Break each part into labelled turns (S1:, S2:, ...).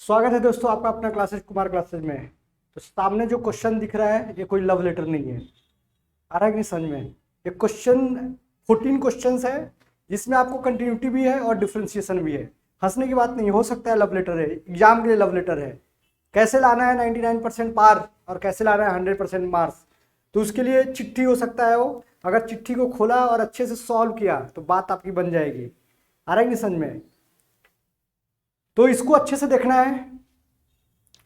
S1: स्वागत है दोस्तों आपका अपना क्लासेज कुमार क्लासेज में। तो सामने जो क्वेश्चन दिख रहा है ये कोई लव लेटर नहीं है। आ रहा है कि नहीं समझ में? ये क्वेश्चन 14 क्वेश्चंस है जिसमें आपको कंटिन्यूटी भी है और डिफरेंशिएशन भी है। हंसने की बात नहीं, हो सकता है लव लेटर है, एग्जाम के लिए लव लेटर है। कैसे लाना है 99% पार और कैसे लाना है 100% मार्क्स, तो उसके लिए चिट्ठी हो सकता है। वो अगर चिट्ठी को खोला और अच्छे से सॉल्व किया तो बात आपकी बन जाएगी। आ रहा है कि नहीं समझ में? तो इसको अच्छे से देखना है।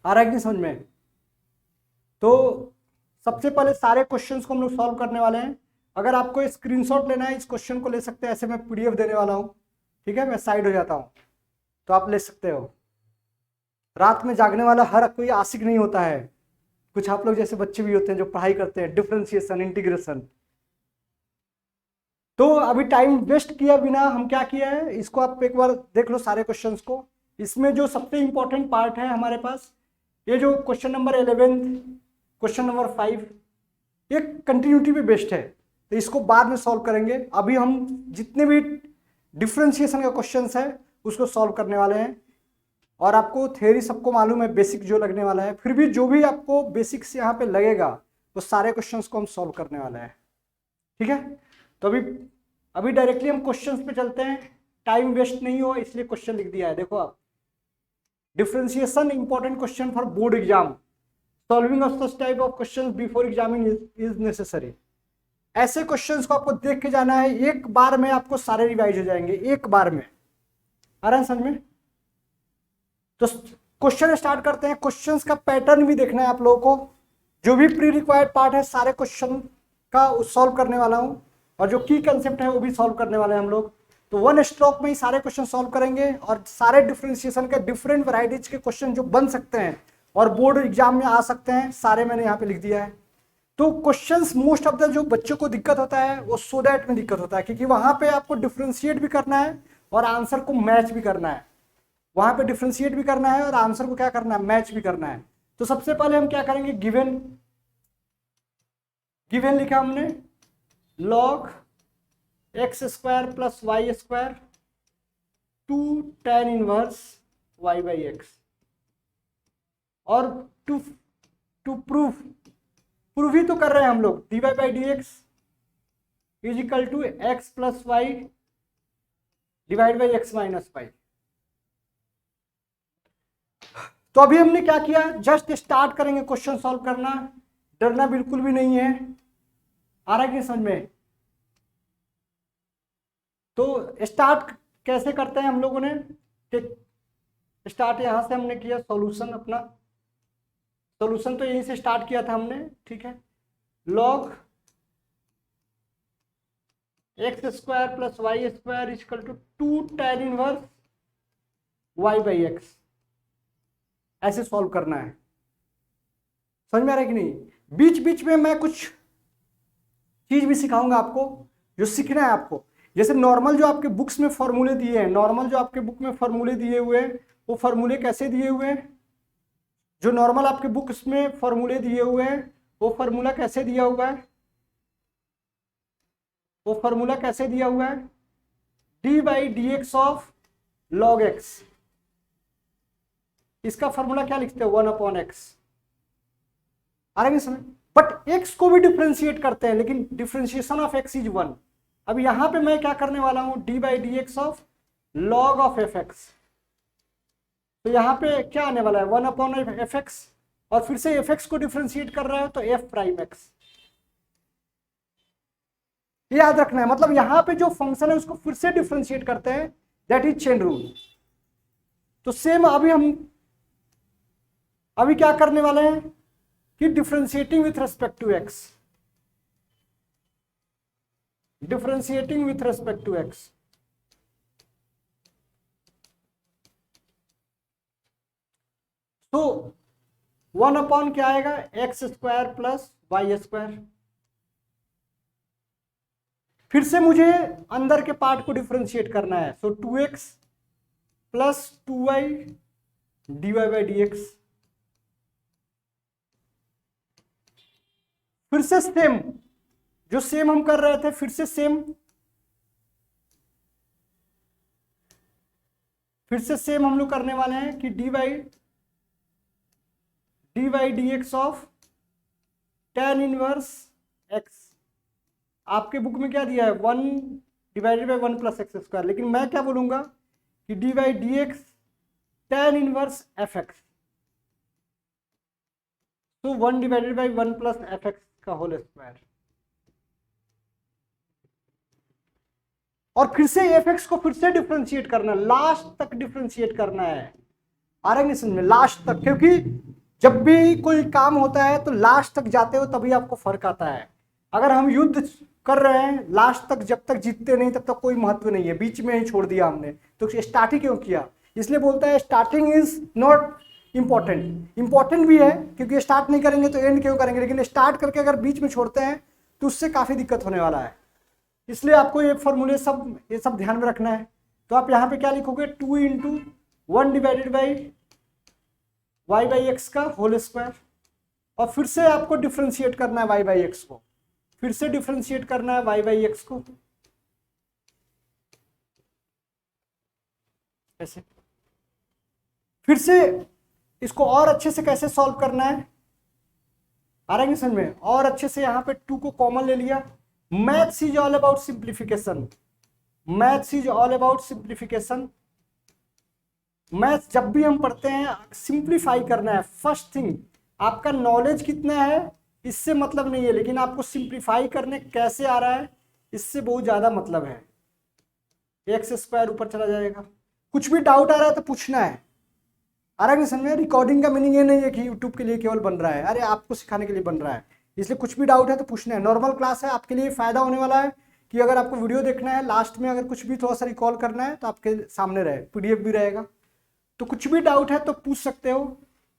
S1: आ रहा है कि नहीं समझ में? तो सबसे पहले सारे क्वेश्चंस को हम लोग सॉल्व करने वाले हैं। अगर आपको स्क्रीनशॉट लेना है इस क्वेश्चन को ले सकते हैं, ऐसे मैं पीडीएफ देने वाला हूँ। ठीक है, मैं साइड हो जाता हूँ तो आप ले सकते हो। रात में जागने वाला हर कोई आशिक नहीं होता है, कुछ आप लोग जैसे बच्चे भी होते हैं जो पढ़ाई करते हैं डिफरेंशिएशन इंटीग्रेशन। तो अभी टाइम वेस्ट किया बिना हम क्या किया है, इसको आप एक बार देख लो सारे क्वेश्चंस को। इसमें जो सबसे इंपॉर्टेंट पार्ट है हमारे पास, ये जो क्वेश्चन नंबर 11, क्वेश्चन नंबर 5, ये कंटिन्यूटी पे बेस्ड है, तो इसको बाद में सॉल्व करेंगे। अभी हम जितने भी डिफरेंशिएशन का क्वेश्चंस है उसको सॉल्व करने वाले हैं। और आपको थ्योरी सबको मालूम है, बेसिक जो लगने वाला है, फिर भी जो भी आपको बेसिक्स यहाँ पे लगेगा वो सारे क्वेश्चंस को हम सॉल्व करने वाले हैं। ठीक है, तो अभी डायरेक्टली हम क्वेश्चंस पे चलते हैं, टाइम वेस्ट नहीं हो इसलिए क्वेश्चन लिख दिया है। देखो आप, differentiation important question for board exam, solving of such type of questions before examining is necessary. ऐसे क्वेश्चंस को आपको देख के जाना है, एक बार में आपको सारे रिवाइज हो जाएंगे, एक बार में। आ रहा है समझ में? तो क्वेश्चन स्टार्ट करते हैं। क्वेश्चंस का पैटर्न भी देखना है आप लोगों को। जो भी प्री रिक्वायर्ड पार्ट है सारे क्वेश्चन का सॉल्व करने वाला हूं, और जो की कंसेप्ट है वो भी सॉल्व करने वाले हैं हम लोग। तो वन स्ट्रोक में ही सारे क्वेश्चन सॉल्व करेंगे, और सारे डिफरेंशिएशन के डिफरेंट वैरायटीज के क्वेश्चन जो बन सकते हैं और बोर्ड एग्जाम में आ सकते हैं, सारे मैंने यहाँ पे लिख दिया है। तो क्वेश्चंस मोस्ट ऑफ द जो बच्चों को दिक्कत होता है वो सो दैट में दिक्कत होता है, क्योंकि वहां पे आपको डिफरेंशिएट भी करना है और आंसर को मैच भी करना है। वहां पे डिफरेंशिएट भी करना है और आंसर को क्या करना है, मैच भी करना है। तो सबसे पहले हम क्या करेंगे, गिवन लिखा हमने, log x square plus y square two tan inverse y by x. और टू प्रूव ही तो कर रहे हैं हम लोग, dy by D x is equal to x plus y divide by x minus y. तो अभी हमने क्या किया, जस्ट स्टार्ट करेंगे क्वेश्चन सॉल्व करना, डरना बिल्कुल भी नहीं है। आ रहा है कि समझ में? तो स्टार्ट कैसे करते हैं हम लोगों ने, स्टार्ट यहां से हमने किया, सॉल्यूशन अपना सॉल्यूशन तो यहीं से स्टार्ट किया था हमने। ठीक है, log x square plus y square equal to 2 tan inverse y by x, ऐसे सॉल्व करना है। समझ में आ रहा है कि नहीं? बीच बीच में मैं कुछ चीज भी सिखाऊंगा आपको, जो सीखना है आपको। जैसे नॉर्मल जो आपके बुक्स में फॉर्मूले दिए हैं, नॉर्मल जो आपके बुक में फॉर्मूले दिए हुए हैं, वो फॉर्मूले कैसे दिए हुए हैं, जो नॉर्मल आपके बुक्स में फॉर्मूले दिए हुए हैं वो फॉर्मूला कैसे दिया हुआ है, वो फॉर्मूला कैसे दिया हुआ है, D by D x of log x. इसका फॉर्मूला क्या लिखते हैं, 1/x। आ रहा है समझ? बट x को भी डिफरेंशिएट करते हैं, लेकिन डिफरेंशिएशन ऑफ x इज 1। अब यहां पे मैं क्या करने वाला हूं, D by D x of log of F x. तो यहां पे क्या आने वाला है, 1/f(x), और फिर से एफ एक्स को डिफरेंशिएट कर रहा है तो एफ प्राइम एक्स। याद रखना है, मतलब यहां पे जो फंक्शन है उसको फिर से डिफरेंशिएट करते हैं, दैट इज चेन रूल। तो सेम अभी क्या करने वाले हैं कि differentiating with respect to x, differentiating with respect to x. तो 1 क्या आएगा, x square plus y square. फिर से मुझे अंदर के पार्ट को डिफरेंशिएट करना है, सो 2x plus 2y dy by D x. फिर से सेम, जो सेम हम कर रहे थे, फिर से सेम हम लोग करने वाले हैं कि D by D by D x of tan inverse x. आपके बुक में क्या दिया है 1 divided by 1 plus x square, लेकिन मैं क्या बोलूंगा कि D by D x tan inverse F x. तो 1 divided by 1 plus F x का होल स्क्वायर। और फिर से एफ एक्स को फिर से डिफ्रेंशिएट करना है, लास्ट तक डिफ्रेंशिएट करना है। आ रहा है समझ में, लास्ट तक, क्योंकि जब भी कोई काम होता है तो लास्ट तक जाते हो तभी आपको फर्क आता है। अगर हम युद्ध कर रहे हैं लास्ट तक, जब तक जीतते नहीं तब तक कोई महत्व नहीं है, बीच में ही छोड़ दिया हमने, तो स्टार्ट ही क्यों किया। इसलिए बोलता है starting is not important. Important भी है क्योंकि स्टार्ट नहीं करेंगे तो एंड क्यों करेंगे, लेकिन स्टार्ट करके अगर बीच में छोड़ते हैं तो उससे काफी दिक्कत होने वाला है। इसलिए आपको ये फॉर्मूले ये सब ध्यान में रखना है। तो आप यहाँ पे क्या लिखोगे 2 into 1 divided by y by x का होल स्क्वायर। और फिर से आपको डिफ्रेंशिएट करना है वाई बाई एक्स को, फिर से डिफ्रेंशिएट करना है वाई बाई एक्स को ऐसे। फिर से इसको और अच्छे से कैसे सॉल्व करना है आ रहा है समझ में। और अच्छे से यहाँ पे 2 को कॉमन ले लिया। Maths is all about simplification, maths is all about simplification. Maths जब भी हम पढ़ते हैं सिंप्लीफाई करना है। फर्स्ट थिंग, आपका नॉलेज कितना है इससे मतलब नहीं है, लेकिन आपको सिंप्लीफाई करने कैसे आ रहा है इससे बहुत ज्यादा मतलब है। एक्स स्क्वायर ऊपर चला जाएगा। कुछ भी डाउट आ रहा है तो पूछना है। आ रहा है समझ में। रिकॉर्डिंग का मीनिंग ये नहीं है कि यूट्यूब के लिए केवल बन रहा है, अरे आपको सिखाने के लिए बन रहा है, इसलिए कुछ भी डाउट है तो पूछना है। नॉर्मल क्लास है, आपके लिए फायदा होने वाला है कि अगर आपको वीडियो देखना है लास्ट में अगर कुछ भी थोड़ा सा रिकॉल करना है तो आपके सामने रहे, पीडीएफ भी रहेगा, तो कुछ भी डाउट है तो पूछ सकते हो।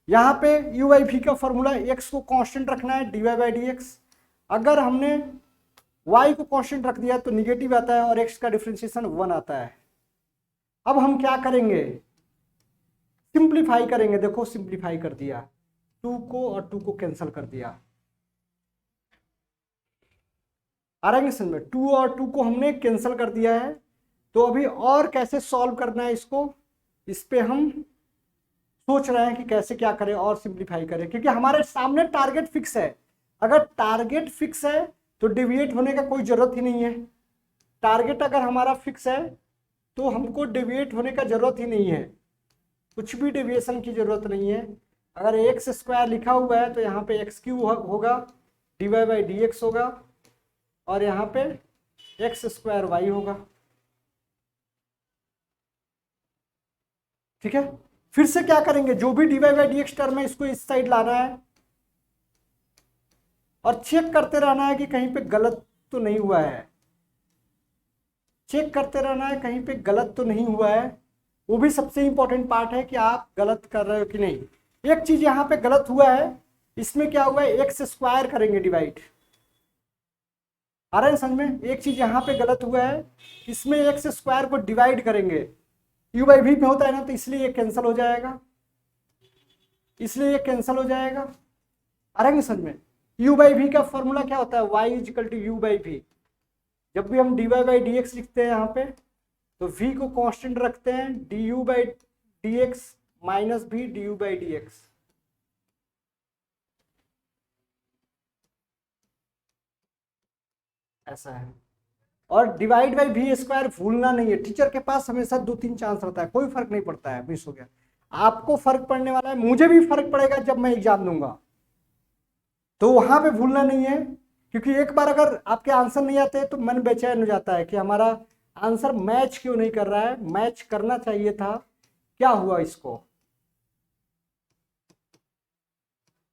S1: यहाँ पे यू बाई वी का फॉर्मूला, एक्स को कांस्टेंट रखना है d Y by D x. अगर हमने y को कांस्टेंट रख दिया तो निगेटिव आता है और x का डिफरेंशिएशन 1 आता है। अब हम क्या करेंगे, सिंप्लीफाई करेंगे। देखो सिंप्लीफाई कर दिया, 2 को और 2 को कैंसिल कर दिया। आ रहा है समझ में। 2 और 2 को हमने कैंसिल कर दिया है। तो अभी और कैसे सॉल्व करना है इसको, इस पे हम सोच रहे हैं कि कैसे क्या करें और सिंप्लीफाई करें, क्योंकि हमारे सामने टारगेट फिक्स है। अगर टारगेट फिक्स है तो डेविएट होने का कोई जरूरत ही नहीं है। टारगेट अगर हमारा फिक्स है तो हमको डेविएट होने का जरूरत ही नहीं है, कुछ भी डेविएशन की जरूरत नहीं है। अगर एक्स स्क्वायर लिखा हुआ है तो यहाँ पे एक्स क्यू होगा, d Y by D x होगा, और यहाँ पे एक्स स्क्वायर वाई होगा। ठीक है। फिर से क्या करेंगे, जो भी d Y by D x term है इसको इस साइड लाना है और चेक करते रहना है कि कहीं पे गलत तो नहीं हुआ है। चेक करते रहना है कहीं पे गलत तो नहीं हुआ है। वो भी सबसे इंपॉर्टेंट पार्ट है कि आप गलत कर रहे हो कि नहीं। एक चीज यहाँ पे गलत हुआ है, इसमें क्या हुआ है, एक्स स्क्वायर करेंगे डिवाइड। आ रहा है समझ में। एक चीज यहाँ पे गलत हुआ है, इसमें एक्स स्क्वायर को डिवाइड करेंगे। यू बाई वी में होता है ना, तो इसलिए ये कैंसिल हो जाएगा, इसलिए ये कैंसिल हो जाएगा। आ रहा है समझ में। यू बाई वी का फॉर्मूला क्या होता है, y is equal to u by v. जब भी हम d Y by D x लिखते हैं यहाँ पे तो v को कांस्टेंट रखते हैं, D you by D x minus भी D you by D X. ऐसा है। और डिवाइड बाई वी स्क्वायर भूलना नहीं है। टीचर के पास हमेशा 2-3 चांस रहता है, कोई फर्क नहीं पड़ता है, मिस हो गया आपको फर्क पड़ने वाला है, मुझे भी फर्क पड़ेगा जब मैं एग्जाम दूंगा, तो वहां पे भूलना नहीं है। क्योंकि एक बार अगर आपके आंसर नहीं आते तो मन बेचैन हो जाता है कि हमारा आंसर मैच क्यों नहीं कर रहा है, मैच करना चाहिए था, क्या हुआ इसको।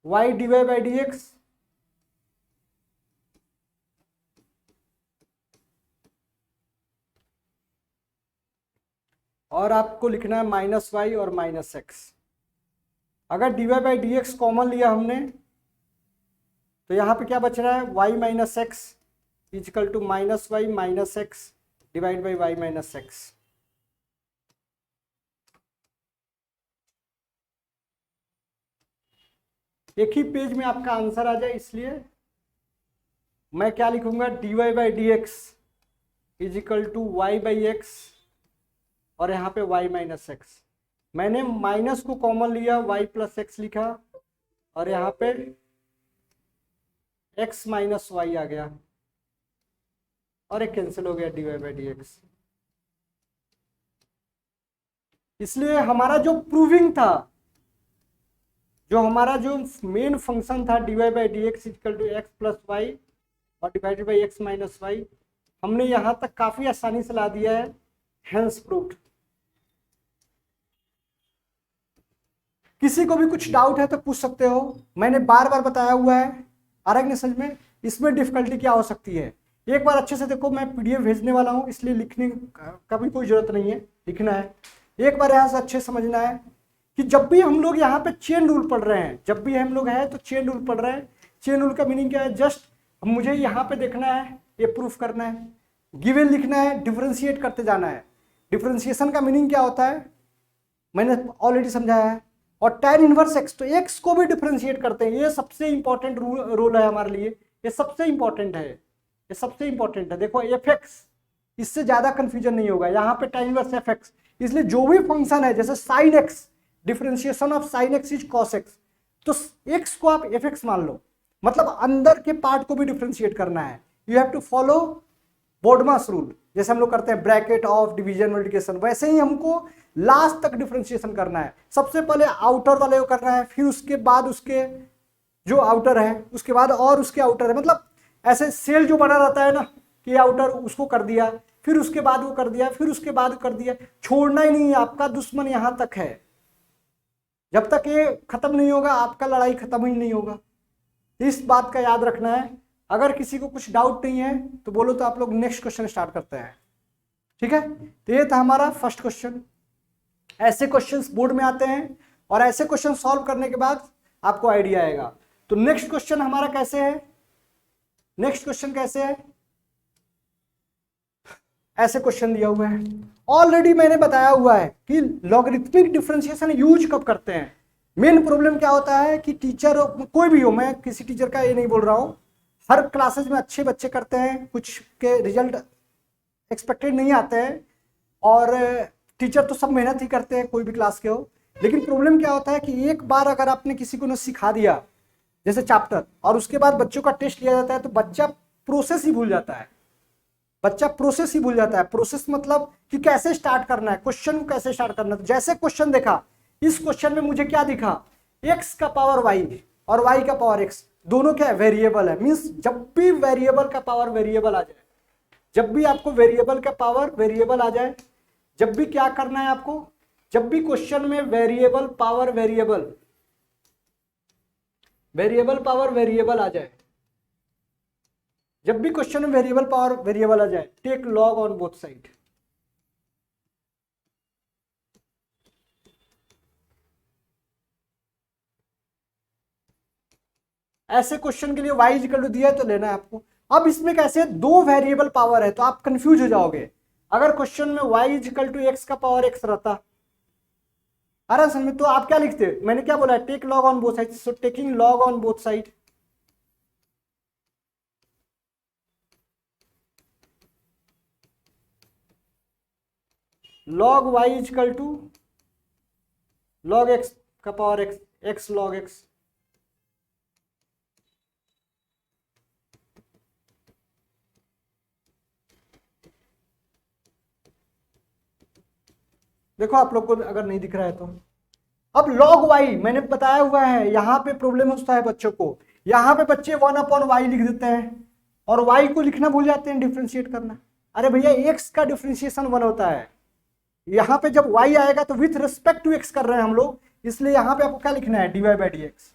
S1: y d Y by D x और आपको लिखना है माइनस वाई और माइनस एक्स। अगर d Y by D x common लिया हमने तो यहाँ पे क्या बच रहा है, y minus x equal to minus y minus x divide by y minus x. एक ही पेज में आपका आंसर आ जाए, इसलिए मैं क्या लिखूंगा, d Y by D x equal to y by x और यहाँ पे y माइनस एक्स। मैंने माइनस को कॉमन लिया, y प्लस एक्स लिखा और यहाँ पे x माइनस वाई आ गया और एक कैंसिल हो गया dy/dx। इसलिए हमारा जो प्रूविंग था, जो हमारा जो मेन फंक्शन था dy/dx equal to x plus Y और divided by x minus Y, हमने यहां तक काफी आसानी से ला दिया है, हेंस प्रूव्ड। किसी को भी कुछ डाउट है तो पूछ सकते हो, मैंने बार बार बताया हुआ है। आ रहा है नहीं समझ में? इसमें डिफिकल्टी क्या हो सकती है, एक बार अच्छे से देखो, मैं पीडीएफ भेजने वाला हूं इसलिए लिखने का भी कोई जरूरत नहीं है, लिखना है एक बार, यहाँ से अच्छे समझना है कि जब भी हम लोग यहाँ पे चेन रूल पढ़ रहे हैं, जब भी हम लोग हैं तो चेन रूल पढ़ रहे हैं। चेन रूल का मीनिंग क्या है? जस्ट मुझे यहाँ पे देखना है, ये प्रूफ करना है, गिवन लिखना है, डिफरेंशिएट करते जाना है। डिफरेंशिएशन का मीनिंग क्या होता है मैंने ऑलरेडी समझाया है। और tan इनवर्स x, तो x को भी डिफरेंशिएट करते हैं, ये सबसे इंपॉर्टेंट रूल है हमारे लिए, ये सबसे इंपॉर्टेंट है, ये सबसे इंपॉर्टेंट है। देखो fx, इससे ज्यादा कंफ्यूजन नहीं होगा, यहाँ पे tan इनवर्स fx, इसलिए जो भी फंक्शन है जैसे sin x, differentiation of sin x is cos x, तो x को आप fx मान लो, मतलब अंदर के पार्ट को भी डिफरेंशिएट करना है। You have to follow BODMAS rule, जैसे हम लोग करते हैं ब्रैकेट ऑफ डिवीजन मल्टीप्लिकेशन, वैसे ही हमको लास्ट तक डिफरेंशिएशन करना है। सबसे पहले आउटर वाले को करना है, फिर उसके बाद उसके जो आउटर है, उसके बाद और उसके आउटर है, मतलब ऐसे सेल जो बना रहता है ना कि आउटर, उसको कर दिया, फिर उसके बाद वो कर दिया, फिर उसके बाद कर दिया, छोड़ना ही नहीं है। आपका दुश्मन यहां तक है, जब तक ये खत्म नहीं होगा आपका लड़ाई खत्म ही नहीं होगा। इस बात का याद रखना है। अगर किसी को कुछ डाउट नहीं है तो बोलो, तो आप लोग नेक्स्ट क्वेश्चन स्टार्ट करते हैं। ठीक है, तो ये था हमारा फर्स्ट क्वेश्चन। ऐसे क्वेश्चंस बोर्ड में आते हैं और ऐसे क्वेश्चन सॉल्व करने के बाद आपको आइडिया आएगा। तो नेक्स्ट क्वेश्चन हमारा कैसे है, नेक्स्ट क्वेश्चन कैसे है, ऐसे क्वेश्चन दिया हुआ है। ऑलरेडी मैंने बताया हुआ है कि लॉगरिथमिक डिफरेंशिएशन यूज कब करते हैं। मेन प्रॉब्लम क्या होता है कि टीचर, कोई भी हो, मैं किसी टीचर का ये नहीं बोल रहा हूं, हर क्लासेज में अच्छे बच्चे करते हैं, कुछ के रिजल्ट एक्सपेक्टेड नहीं आते हैं, और टीचर तो सब मेहनत ही करते हैं कोई भी क्लास के हो। लेकिन प्रॉब्लम क्या होता है कि एक बार अगर आपने किसी को न सिखा दिया जैसे चैप्टर, और उसके बाद बच्चों का टेस्ट लिया जाता है, तो बच्चा प्रोसेस ही भूल जाता है, बच्चा प्रोसेस ही भूल जाता है। प्रोसेस मतलब कि कैसे स्टार्ट करना है, क्वेश्चन को कैसे स्टार्ट करना है। जैसे क्वेश्चन देखा, इस क्वेश्चन में मुझे क्या दिखा, x का पावर y और y का पावर x, दोनों क्या है, वेरिएबल है। मींस जब भी वेरिएबल का पावर वेरिएबल आ जाए, जब भी आपको वेरिएबल का पावर वेरिएबल आ जाए, जब भी क्या करना है आपको, जब भी क्वेश्चन में variable power variable, variable power variable आ जाए, जब भी क्वेश्चन में वेरिएबल पावर वेरिएबल आ जाए, take log on both side. ऐसे क्वेश्चन के लिए y इक्वल टू दिया है तो लेना है आपको। अब इसमें कैसे, दो वेरिएबल पावर है तो आप कंफ्यूज हो जाओगे। अगर क्वेश्चन में y इक्वल टू x का पावर x रहता, अरे समझ में, तो आप क्या लिखते, मैंने क्या बोला, take log on both side. So taking log on both side, log y equal to log x का power x, x log x। देखो आप लोग को अगर नहीं दिख रहा है तो, अब log y मैंने बताया हुआ है, यहाँ पे प्रॉब्लम होता है बच्चों को, यहाँ पे बच्चे 1/y लिख देते हैं और y को लिखना भूल जाते हैं, डिफरेंशिएट करना। अरे भैया x का डिफरेंशिएशन 1 होता है, यहाँ पे जब y आएगा तो विथ रिस्पेक्ट टू x कर रहे हैं हम लोग, इसलिए यहाँ पे आपको क्या लिखना है, dy/dx।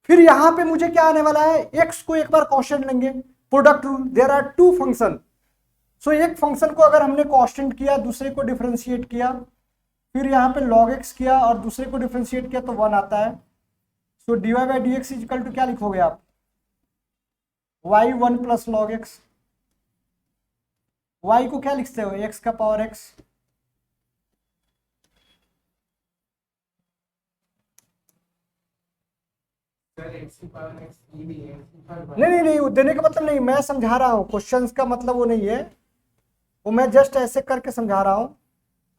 S1: फिर यहाँ पे मुझे क्या आने वाला है, x को एक बार कांस्टेंट लेंगे, product rule, there are two function. So एक फंक्शन को अगर हमने कांस्टेंट किया, दूसरे को डिफरेंशिएट किया, फिर यहाँ पे log x किया और दूसरे को डिफरेंशिएट किया तो 1 आता है। सो dy/dx इक्वल टू क्या लिखोगे आप, y 1 plus log x। y को क्या लिखते हो, x का पावर x। नहीं नहीं नहीं, देने का मतलब नहीं, मैं समझा रहा हूँ, क्वेश्चंस का मतलब वो नहीं है, वो मैं जस्ट ऐसे करके समझा रहा हूँ,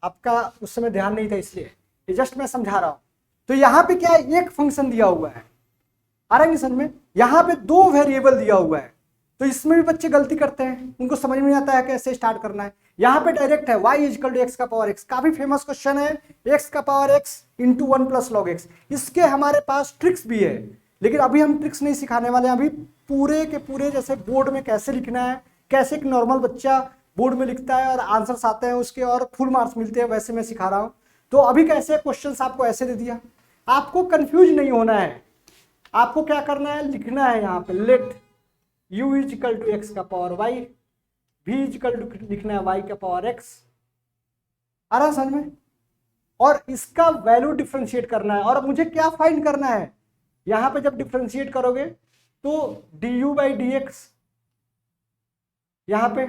S1: आपका उस समय ध्यान नहीं था इसलिए, ये जस्ट मैं समझा रहा हूँ। तो यहाँ पे क्या है, एक फंक्शन दिया हुआ है, आ रहा है समझ में, यहाँ पे दो वेरिएबल दिया हुआ है, तो इसमें भी बच्चे गलती करते हैं, उनको समझ में नहीं आता है कैसे स्टार्ट करना है। यहाँ पे डायरेक्ट है y इजकल टू एक्स का पावर x, काफी फेमस क्वेश्चन है, x का power x into 1 plus log x। इसके हमारे पास ट्रिक्स भी है, लेकिन अभी हम ट्रिक्स नहीं सिखाने वाले हैं, अभी पूरे के पूरे जैसे बोर्ड में कैसे लिखना है, कैसे एक नॉर्मल बच्चा बोर्ड में लिखता है और आंसर्स आते हैं उसके और फुल मार्क्स मिलते हैं, वैसे मैं सिखा रहा हूँ। तो अभी कैसे क्वेश्चन आपको ऐसे दे दिया, आपको कंफ्यूज नहीं होना है, आपको क्या करना है, लिखना है यहाँ पे let u equal to X का power y, v equal to लिखना है y का पावर x, आ रहा समझ में, और इसका वैल्यू डिफरेंशिएट करना है। और मुझे क्या फाइंड करना है, यहां पे जब डिफरेंशिएट करोगे तो du बाई डी एक्स यहां पे,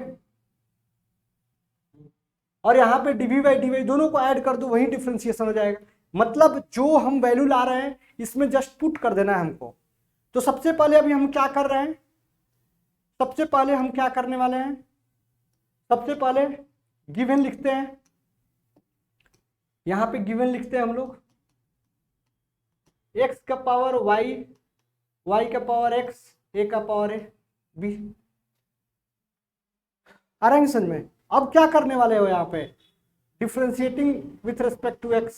S1: और यहां पे dv बाई डी वाई, दोनों को ऐड कर दो, वही डिफरेंशिएशन हो जाएगा। मतलब जो हम वैल्यू ला रहे हैं इसमें जस्ट पुट कर देना है हमको। तो सबसे पहले अभी हम क्या कर रहे हैं, सबसे पहले हम क्या करने वाले हैं, सबसे पहले गिवन लिखते हैं, यहां पे गिवन लिखते हैं हम लोग x का पावर y, y का पावर x, a का पावर b, आ रहा है समझ में। अब क्या करने वाले हो, यहाँ पे differentiating with respect to x,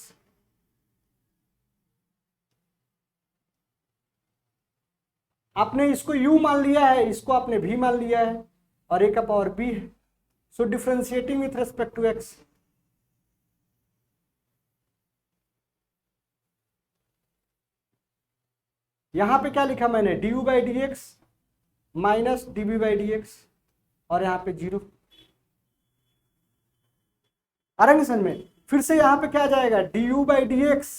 S1: आपने इसको u मान लिया है, इसको आपने v मान लिया है, और a का पावर b है, so differentiating with respect to x, यहां पे क्या लिखा मैंने, du by D x minus dv by D x, और यहाँ पे 0, आ रहा है समझ में। फिर से यहाँ पे क्या जाएगा, du by D x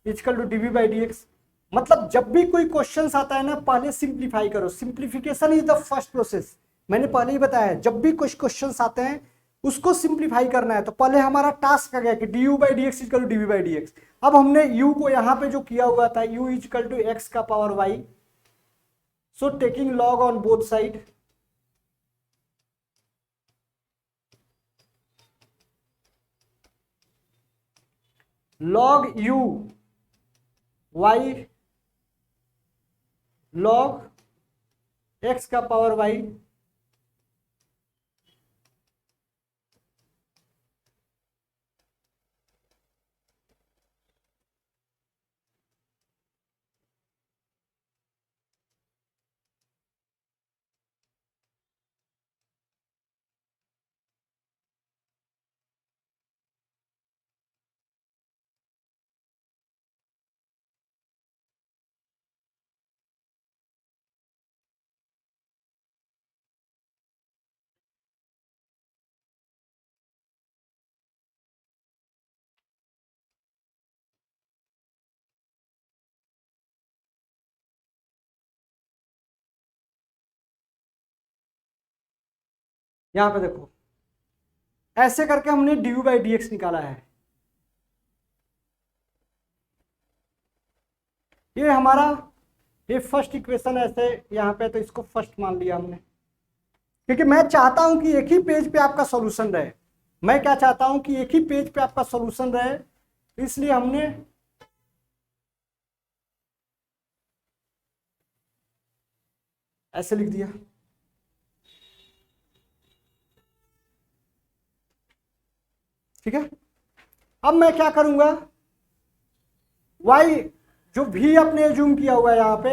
S1: equal to dv by D x. मतलब जब भी कोई क्वेश्चन आता है ना, पहले सिंप्लीफाई करो, simplification is the first process, मैंने पहले ही बताया है, जब भी कुछ क्वेश्चन आते हैं उसको सिंप्लीफाई करना है। तो पहले हमारा टास्क आ गया कि du by D x equal to dv by D x. अब हमने u को यहाँ पे जो किया हुआ था, u इजकल टू एक्स का power y, so taking log on both side, log u y log x का पावर y, यहां पे देखो ऐसे करके हमने du बाई डी एक्स निकाला है। ये हमारा ये फर्स्ट इक्वेशन ऐसे यहाँ पे, तो इसको फर्स्ट मान लिया हमने, क्योंकि मैं चाहता हूं कि एक ही पेज पे आपका सॉल्यूशन रहे, मैं क्या चाहता हूं कि एक ही पेज पे आपका सॉल्यूशन रहे, इसलिए हमने ऐसे लिख दिया। ठीक है, अब मैं क्या करूंगा, y जो भी आपने एज्यूम किया हुआ है, यहाँ पे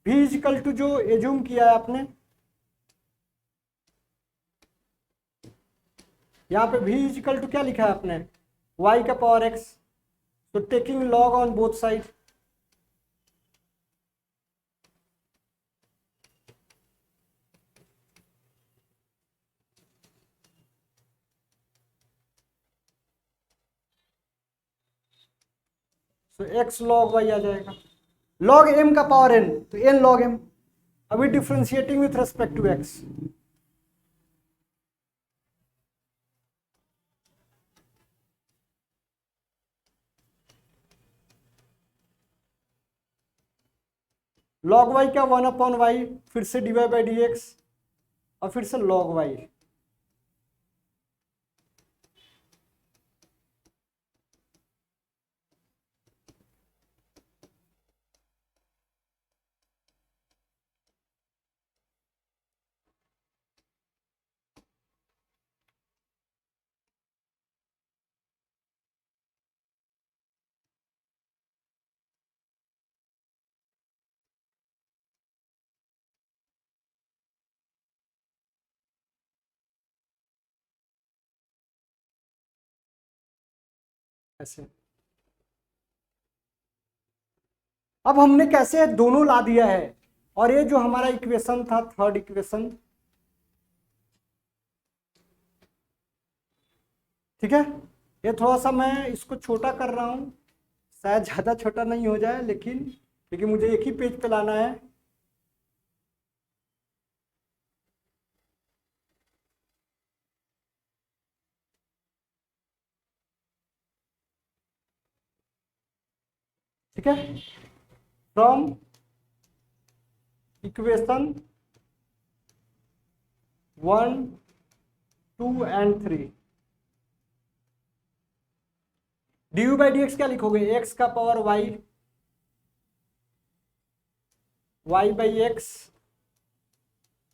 S1: v इजिकल टू जो एज्यूम किया है आपने, यहाँ पे v इजिकल टू क्या लिखा है आपने, y का पावर x, तो taking log on both side, तो x log y आ जाएगा, log m का पावर n, तो n log m। अभी differentiating with respect to x, log y का 1 अपॉन y, फिर से dy बाई डी एक्स, और फिर से log y, ऐसे। अब हमने कैसे दोनों ला दिया है, और ये जो हमारा इक्वेशन था, थर्ड इक्वेशन, ठीक है। ये थोड़ा सा मैं इसको छोटा कर रहा हूं, शायद ज्यादा छोटा नहीं हो जाए, लेकिन क्योंकि मुझे एक ही पेज पे लाना है। ठीक है, from equation 1, 2 and 3, d you by D x क्या लिखोगे, एक्स का power y, y by x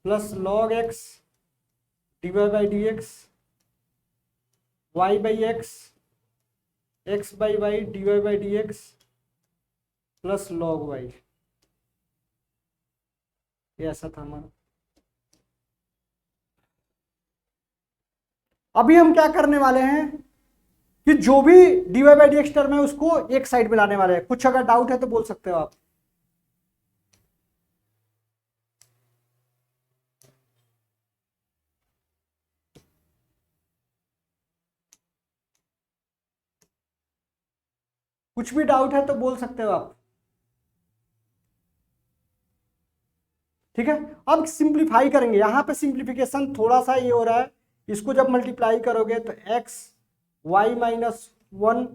S1: plus log x d Y by D x, y by x, x by y d Y by D x plus log y. ये ऐसा था हमारा। अभी हम क्या करने वाले हैं कि जो भी d Y by D x term है उसको एक साइड में लाने वाले हैं। कुछ अगर डाउट है तो बोल सकते हो आप। कुछ भी डाउट है तो बोल सकते हो आप। ठीक है, अब सिंप्लीफाई करेंगे। यहां पे सिंप्लीफिकेशन थोड़ा सा ये हो रहा है, इसको जब मल्टीप्लाई करोगे तो एक्स वाई माइनस 1,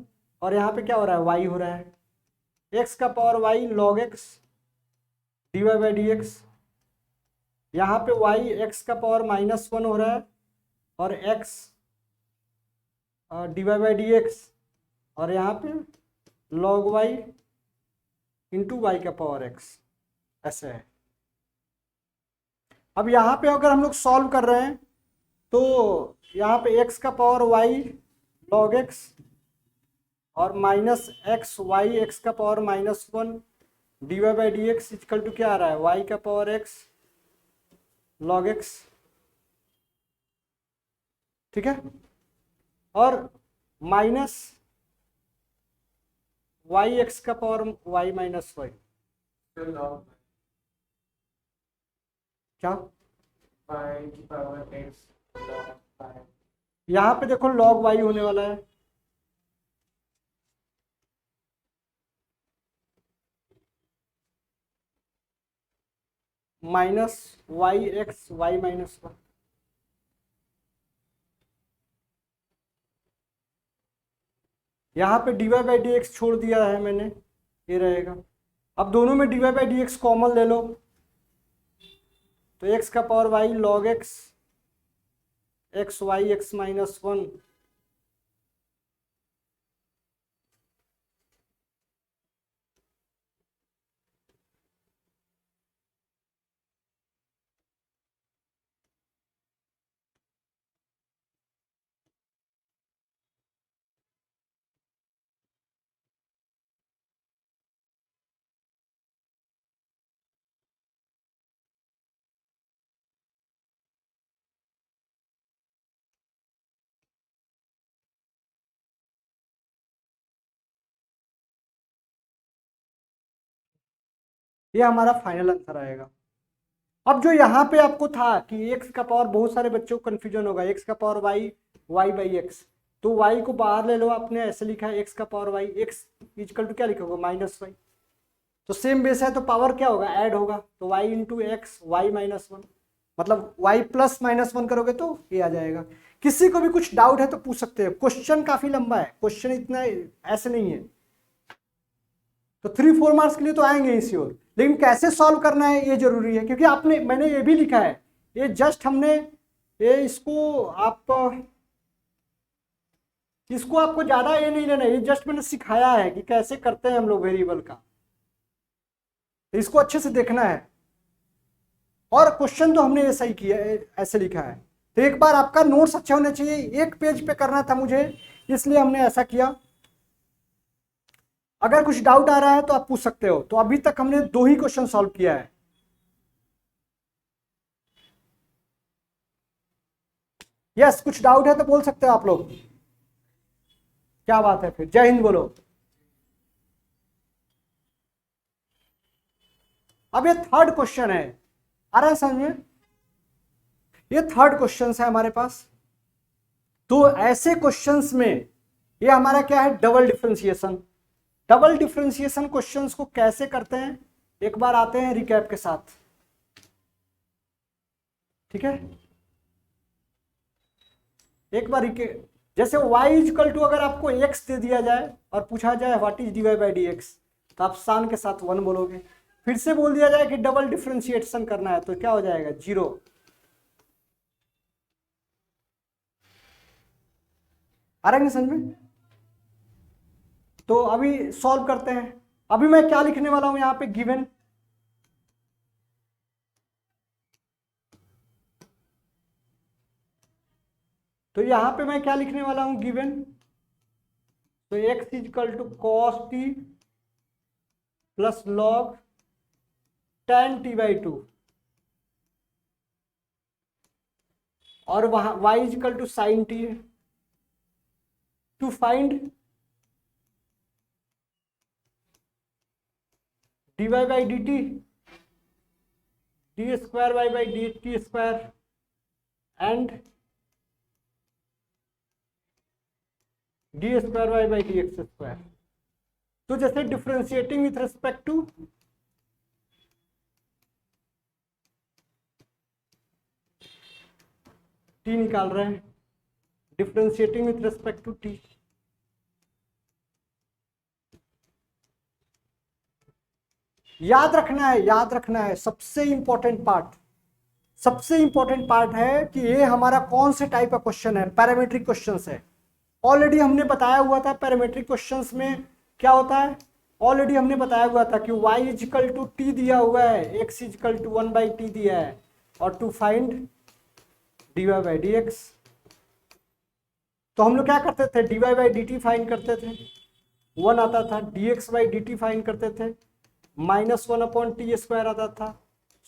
S1: और यहाँ पे क्या हो रहा है, वाई हो रहा है, एक्स का power y log x d Y by D x. यहाँ पे वाई एक्स का पावर -1 हो रहा है, और x d Y by D x, और यहाँ पे लॉग वाई इंटू वाई का पावर एक्स, ऐसे है। अब यहाँ पे अगर हम लोग सॉल्व कर रहे हैं तो यहाँ पे एक्स का पावर वाई लॉग एक्स और माइनस एक्स वाई एक्स का power -1 d Y by D x equal to क्या आ रहा है, वाई का पावर एक्स लॉग एक्स। ठीक है, और माइनस वाई एक्स का पावर वाई माइनस वाई, क्या यहाँ पे देखो लॉग वाई होने वाला है, minus y x y minus 1। यहाँ पे d Y by D x छोड़ दिया है मैंने, ये रहेगा। अब दोनों में d Y by D x common ले लो, तो एक्स का power y log x x y x -1 ये हमारा फाइनल आंसर आएगा। अब जो यहाँ पे आपको था कि एक्स का पावर, बहुत सारे बच्चों को कंफ्यूजन होगा, एक्स का power y y by x, तो वाई को बाहर ले लो, आपने ऐसे लिखा है एक्स का power y, x equal to क्या लिखोगे, -वाई। तो सेम बेस है तो पावर क्या होगा, ऐड होगा, तो वाई इंटू एक्स वाई -1, मतलब वाई प्लस -1 करोगे तो ये आ जाएगा। किसी को भी कुछ डाउट है तो पूछ सकते हो, क्वेश्चन काफी लंबा है, क्वेश्चन इतना ऐसे नहीं है, तो 3-4 मार्क्स के लिए तो आएंगे इसी ओर, लेकिन कैसे सॉल्व करना है ये जरूरी है, क्योंकि आपने, मैंने ये भी लिखा है, ये जस्ट हमने ये इसको आपको ज्यादा ये नहीं लेना है, ये जस्ट मैंने सिखाया है कि कैसे करते हैं हम लोग वेरिएबल का, तो इसको अच्छे से देखना है। और क्वेश्चन तो हमने ये सही किया है, ऐसे लिखा है, तो एक बार आपका नोट्स अच्छे होने चाहिए, एक पेज पे करना था मुझे, इसलिए हमने ऐसा किया। अगर कुछ डाउट आ रहा है तो आप पूछ सकते हो। तो अभी तक हमने 2 ही क्वेश्चन सॉल्व किया है। यस, कुछ डाउट है तो बोल सकते हो आप लोग। क्या बात है, फिर जय हिंद बोलो। अब ये थर्ड क्वेश्चन है, आ रहा है समझ में? ये थर्ड क्वेश्चन है हमारे पास। तो ऐसे क्वेश्चंस में ये हमारा क्या है, double differentiation. Double differentiation questions को कैसे करते हैं, एक बार आते हैं रिकैप के साथ, ठीक है। एक बार जैसे y इजकल टू अगर आपको x दे दिया जाए और पूछा जाए what is dy by D x, तो आप सान के साथ 1 बोलोगे। फिर से बोल दिया जाए कि डबल डिफरेंशिएशन करना है, तो क्या हो जाएगा, 0। आ रहा है समझ में? तो अभी सॉल्व करते हैं। अभी मैं क्या लिखने वाला हूं यहां पे, गिवन। तो यहां पे मैं क्या लिखने वाला हूं, गिवन। तो x equal to cos T plus log tan t by 2, और वहां y equal to sine T है। To find dy by D T, D square Y by D T square and D square Y by D x square. तो जैसे differentiating with respect to T निकाल रहे हैं, differentiating with respect to T. याद रखना है, याद रखना है, सबसे इंपॉर्टेंट पार्ट, सबसे इंपॉर्टेंट पार्ट है कि ये हमारा कौन से टाइप का क्वेश्चन है, पैरामीट्रिक क्वेश्चंस है। ऑलरेडी हमने बताया हुआ था पैरामीट्रिक क्वेश्चंस में क्या होता है, ऑलरेडी हमने बताया हुआ था कि y इजकल टू टी दिया हुआ है, x equal to 1 by t दिया है, और to find dy by D x. तो हम लोग क्या करते थे, dy by D t find करते थे, 1 आता था, dx by D t find करते थे, -1 अपॉन टी स्क्वायर आता था।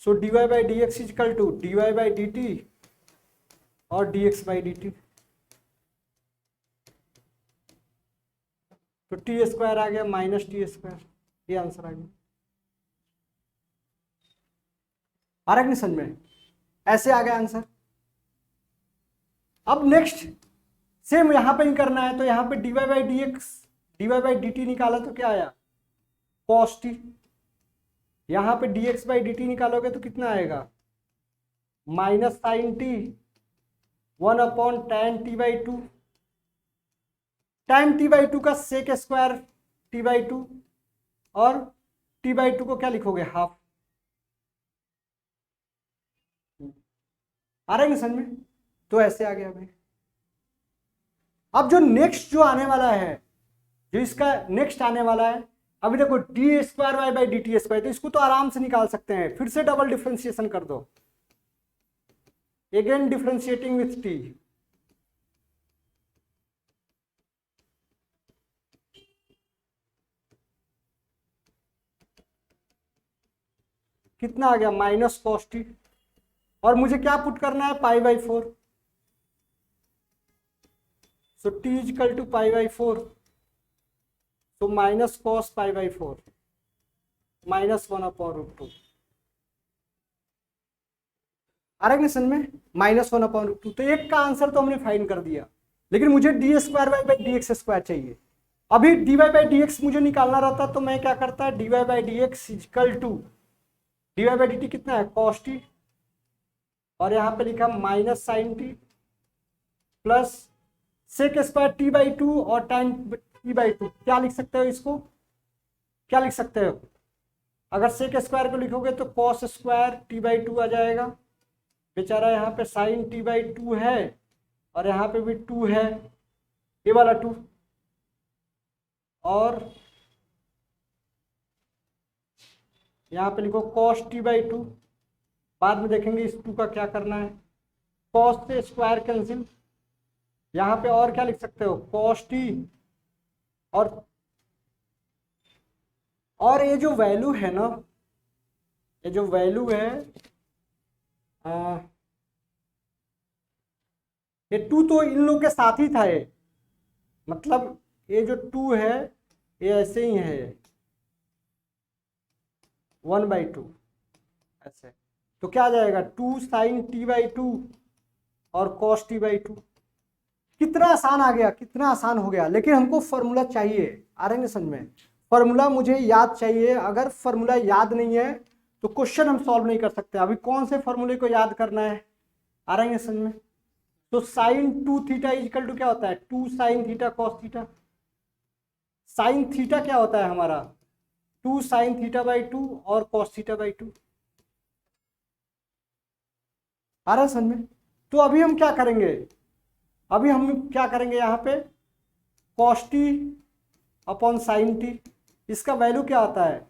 S1: So dy by D x equal to dy by D T और dx बाई डी टी। तो टी स्क्वायर आ गया माइनस टी स्क्वायर, ये आंसर आ गया। आ रहा है नहीं समझ में? ऐसे आ गया आंसर। अब नेक्स्ट सेम यहां पे ही करना है, तो यहां पे dy by D x, dy by D T निकाला तो क्या आया, cos t। यहां पे dx बाई डी टी निकालोगे तो कितना आएगा, minus sine t 1 upon tan t by 2, tan t by 2 का सेक स्क्वायर t बाई 2, और t बाई 2 को क्या लिखोगे, हाफ। आ रहा है समझ में? तो ऐसे आ गया भाई। अब जो नेक्स्ट जो आने वाला है, जो इसका नेक्स्ट आने वाला है, अभी देखो d square Y by D T square, तो इसको तो आराम से निकाल सकते हैं, फिर से डबल डिफ्रेंशिएशन कर दो, अगेन डिफ्रेंशिएटिंग विथ टी। कितना आ गया, माइनस कॉस टी, और मुझे क्या पुट करना है, pi by 4। So t equal to pi by 4, तो minus cos pi by 4 -1 upon root 2। आ रहा है समझ में, -1 अपॉन रूट 2। तो एक का आंसर तो हमने फाइंड कर दिया, लेकिन मुझे d square Y by D x square चाहिए। अभी d Y by D x मुझे निकालना रहता तो मैं क्या करता, d Y by D x equal to d Y by D t कितना है, कॉस टी, और यहाँ पे लिखा minus sine t plus sec square t by 2 और tan टी बाई 2। क्या लिख सकते हो इसको, क्या लिख सकते हो, अगर सेक स्क्वायर को लिखोगे तो कॉस स्क्वायर टी बाई 2 आ जाएगा, बेचारा यहाँ पे साइन टी बाई 2 है, और यहाँ पे भी 2 है, ये वाला 2, और यहाँ पे लिखो कॉस टी बाई 2, बाद में देखेंगे इस 2 का क्या करना है, कॉस से स्क्वायर कैंसिल, यहाँ पे और क्या लिख सकते हो, कॉस टी, और ये जो वैल्यू है ना, ये जो वैल्यू है ये 2 तो इन लोग के साथ ही था, ये मतलब ये जो 2 है ये ऐसे ही है 1/2 ऐसे, तो क्या आ जाएगा 2 sin t/2 और cos t/2। कितना आसान आ गया, कितना आसान हो गया। लेकिन हमको फॉर्मूला चाहिए, आ रहे हैं समझ में, फॉर्मूला मुझे याद चाहिए। अगर फॉर्मूला याद नहीं है तो क्वेश्चन हम सॉल्व नहीं कर सकते। अभी कौन से फॉर्मूले को याद करना है, आ रहे हैं समझ में। तो साइन 2 थीटा इक्वल टू क्या होता है 2 sin theta cos theta. Sine theta क्या होता है हमारा 2 sin थीटा/2 और cos थीटा/2, आ रहा है समझ में। तो अभी हम क्या करेंगे, अभी हम क्या करेंगे यहाँ पे cos t upon sine t, इसका वैल्यू क्या आता है,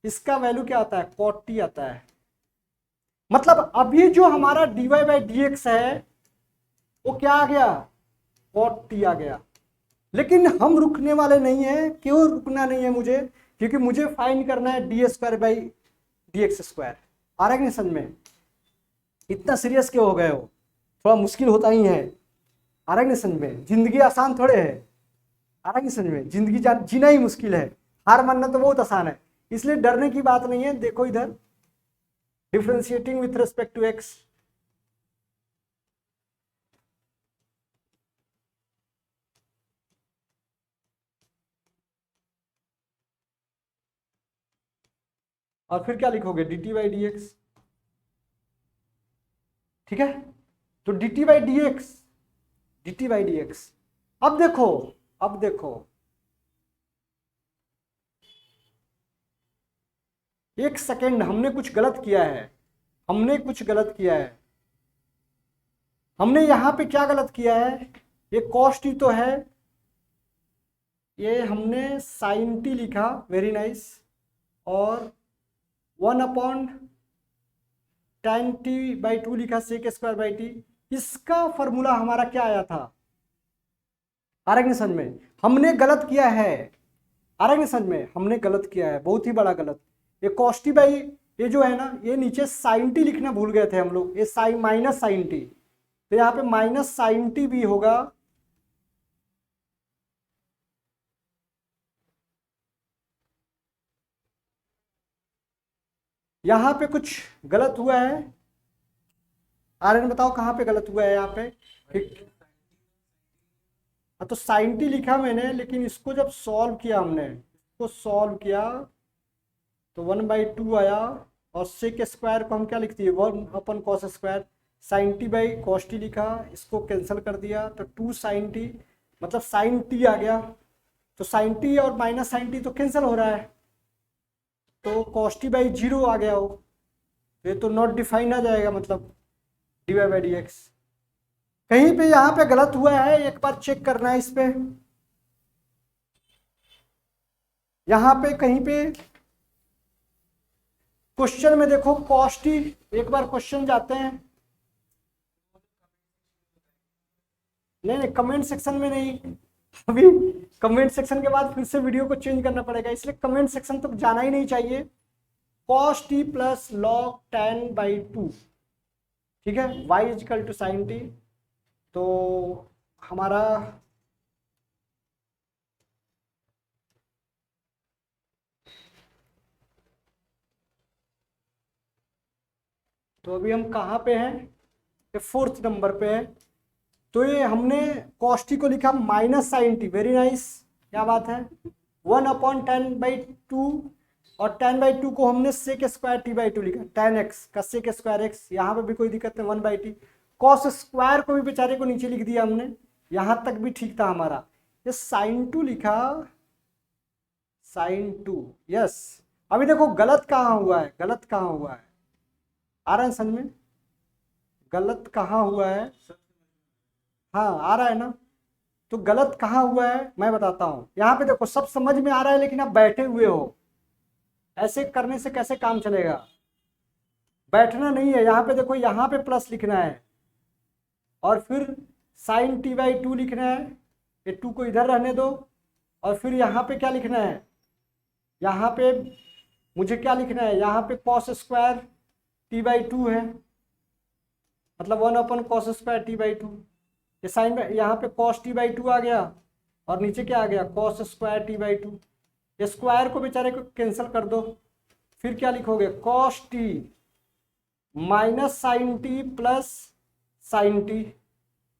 S1: इसका वैल्यू क्या आता है cot t आता है। मतलब अभी जो हमारा dy/dx है वो क्या आ गया cot t आ गया। लेकिन हम रुकने वाले नहीं है। क्यों रुकना नहीं है मुझे, क्योंकि मुझे फाइंड करना है d²/dx²। आ रहा है कि नहीं समझ में। इतना सीरियस क्यों हो गए हो, थोड़ा मुश्किल होता ही है। आ रहा है कि नहीं समझ में, जिंदगी आसान थोड़े है। आ रहा है कि समझ में, जिंदगी जीना ही मुश्किल है, हार मानना तो बहुत आसान है। इसलिए डरने की बात नहीं है। देखो इधर differentiating with respect to x, और फिर क्या लिखोगे dt/dx, ठीक है। तो dt/dx, dt/dx। अब देखो, अब देखो एक सेकेंड, हमने कुछ गलत किया है, हमने कुछ गलत किया है। हमने यहां पे क्या गलत किया है, ये cos t तो है, ये हमने sin t लिखा, वेरी नाइस, और 1/tan t/2 लिखा sec²/t। इसका फॉर्मूला हमारा क्या आया था, आ रहा है समझ में। हमने गलत किया है, आ रहा है समझ में, हमने गलत किया है, बहुत ही बड़ा गलत। ये cos t बाई, ये जो है ना, ये नीचे sin t लिखना भूल गए थे हम लोग, ये साइन माइनस साइन टी, तो यहाँ पे माइनस साइन टी भी होगा। यहाँ पे कुछ गलत हुआ है, आर्यन बताओ कहाँ पे गलत हुआ है यहाँ पे। हाँ तो साइन टी लिखा मैंने, लेकिन इसको जब सॉल्व किया हमने, इसको सॉल्व किया तो 1/2 आया, और सेक स्क्वायर को हम क्या लिखती है 1/cos²। Sine t by cos t लिखा, इसको कैंसिल कर दिया तो 2 sin t, मतलब साइन टी आ गया। तो साइन टी और माइनस साइन टी तो कैंसिल हो रहा है, तो cos t/0 आ गया हो, ये तो नॉट डिफाइंड आ जाएगा, मतलब dy/dx। कहीं पे यहाँ पे गलत हुआ है, एक बार चेक करना है इस पे। यहाँ पे कहीं पे क्वेश्चन में देखो cos t, एक बार क्वेश्चन जाते हैं, नहीं नहीं कमेंट सेक्शन में नहीं, अभी कमेंट सेक्शन के बाद फिर से वीडियो को चेंज करना पड़ेगा, इसलिए कमेंट सेक्शन तक जाना ही नहीं चाहिए। cos t plus log tan/2, ठीक है, y equal to sine t. तो हमारा तो अभी हम कहाँ पे हैं, ये 4th नंबर पे है। तो ये हमने cos t को लिखा minus sine t, very nice, क्या बात है, 1/tan/2, और tan/2 को हमने sec²t/2 लिखा, tan x का sec²x, यहाँ पे भी कोई दिक्कत नहीं, 1/t। cos स्क्वायर को भी बेचारे को नीचे लिख दिया हमने, यहाँ तक भी ठीक था हमारा। ये sin 2 लिखा, sin 2, यस। अभी देखो गलत कहाँ हुआ है, गलत कहाँ हुआ है, आ रहा है समझ में, गलत कहाँ हुआ है, हाँ आ रहा है ना। तो गलत कहाँ हुआ है मैं बताता हूँ। यहाँ पे देखो सब समझ में आ रहा है, लेकिन आप बैठे हुए हो, ऐसे करने से कैसे काम चलेगा, बैठना नहीं है। यहाँ पे देखो, यहाँ पे प्लस लिखना है, और फिर sin t/2 लिखना है, ये 2 को इधर रहने दो, और फिर यहाँ पे क्या लिखना है, यहाँ पे मुझे क्या लिखना है, यहाँ पे cos² t/2 है, मतलब 1/cos² t/2। ये साइन, यहाँ पे cos t/2 आ गया, और नीचे क्या आ गया cos square t by two. Square को बेचारे को कैंसिल कर दो, फिर क्या लिखोगे cos t minus sine t plus sine t.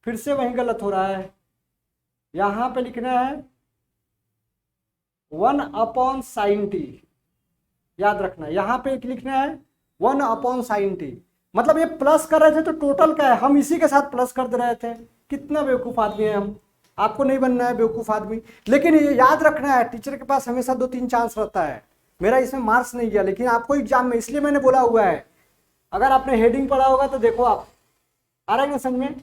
S1: फिर से वही गलत हो रहा है, यहां पे लिखना है 1 साइन टी, याद रखना यहां पे लिखना है 1 साइन टी। मतलब ये प्लस कर रहे थे तो टोटल क्या है, हम इसी के साथ प्लस कर दे रहे थे। कितना बेवकूफ आदमी है हम। आपको नहीं बनना है बेवकूफ आदमी, लेकिन ये याद रखना है टीचर के पास हमेशा 2-3 चांस रहता है। मेरा इसमें मार्क्स नहीं गया, लेकिन आपको एग्जाम में इसलिए मैंने बोला हुआ है, अगर आपने हेडिंग पढ़ा होगा तो देखो, आप आ रहा है ना समझ में,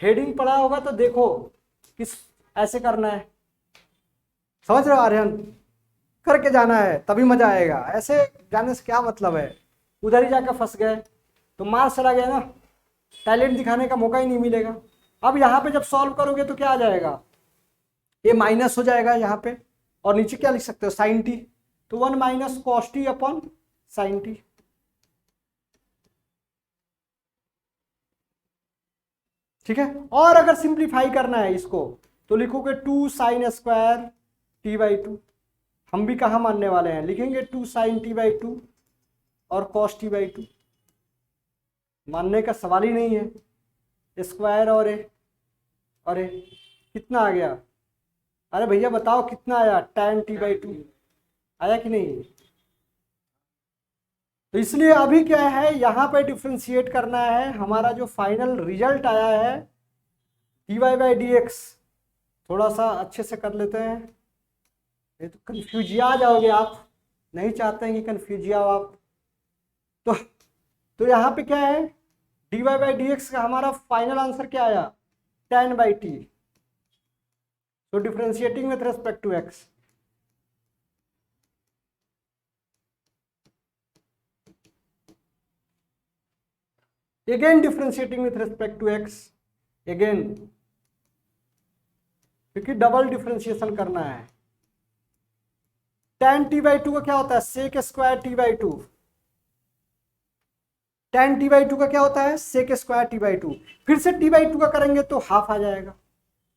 S1: हेडिंग पढ़ा होगा तो देखो किस ऐसे करना है, समझ रहे हो आर्यन, करके जाना है तभी मजा आएगा। ऐसे जाने से क्या मतलब है, उधर ही जाकर फंस गए तो मार्क्स चला गया ना, टैलेंट दिखाने का मौका ही नहीं मिलेगा। अब यहाँ पे जब सॉल्व करोगे तो क्या आ जाएगा, ये माइनस हो जाएगा यहाँ पे, और नीचे क्या लिख सकते हो साइन टी, तो 1 minus cos T upon sine t. ठीक है, और अगर सिंप्लीफाई करना है इसको तो लिखोगे 2 sign square t by to. हम भी कहाँ मानने वाले हैं, लिखेंगे 2 साइन टी बाई टू और कॉस टी बाई टू, मानने का सवाल ही नहीं है। स्क्वायर और ए कितना आ गया, अरे भैया बताओ कितना आया, tan टी बाई टू आया कि नहीं। तो इसलिए अभी क्या है, यहाँ पे डिफ्रेंशिएट करना है, हमारा जो फाइनल रिजल्ट आया है d Y by D x, थोड़ा सा अच्छे से कर लेते हैं, ये तो कन्फ्यूजिया जाओगे आप, नहीं चाहते हैं कि कन्फ्यूजिया हो आप। तो यहाँ पे क्या है, d Y by D x का हमारा फाइनल आंसर क्या आया, tan बाई टी। तो differentiating with respect to x, again differentiating with respect to x, again क्योंकि डबल डिफ्रेंशिएशन करना है। tan t बाई टू का क्या होता है, sec square t by two, tan t by two का क्या होता है sec square t by two. फिर से t बाई टू का करेंगे तो हाफ आ जाएगा।